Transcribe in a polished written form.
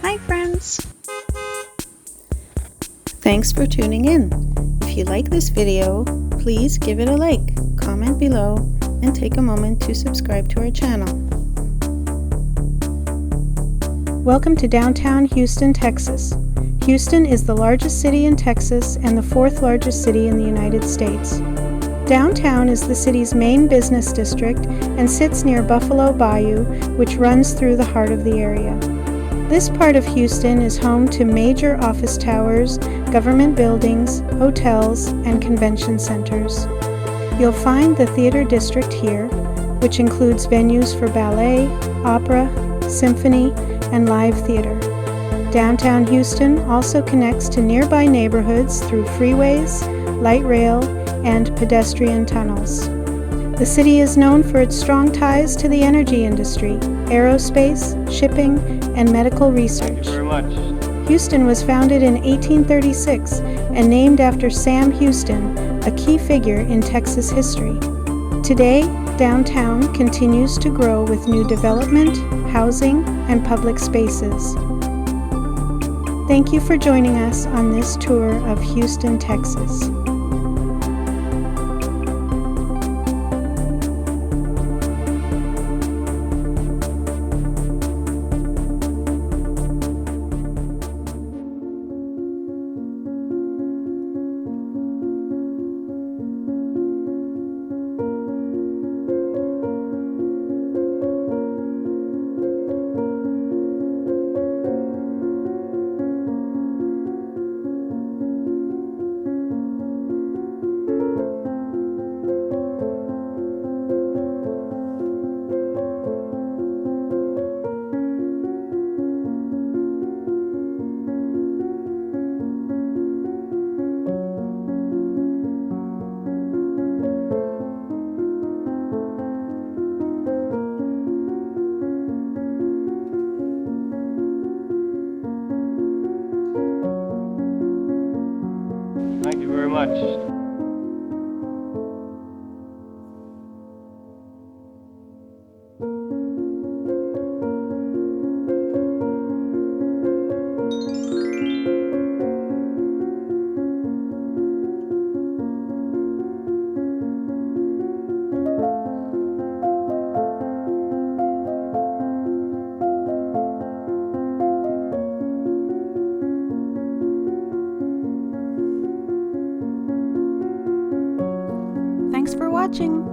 Hi friends! Thanks for tuning in. If you like this video, please give it a like, comment below, and take a moment to subscribe to our channel. Welcome to downtown Houston, Texas. Houston is the largest city in Texas and the fourth largest city in the United States. Downtown is the city's main business district and sits near Buffalo Bayou, which runs through the heart of the area. This part of Houston is home to major office towers, government buildings, hotels, and convention centers. You'll find the theater district here, which includes venues for ballet, opera, symphony, and live theater. Downtown Houston also connects to nearby neighborhoods through freeways, light rail, and pedestrian tunnels. The city is known for its strong ties to the energy industry, aerospace, shipping, and medical research. Thank you very much. Houston was founded in 1836 and named after Sam Houston, a key figure in Texas history. Today, downtown continues to grow with new development, housing, and public spaces. Thank you for joining us on this tour of Houston, Texas. Thank you very much. Thanks for watching!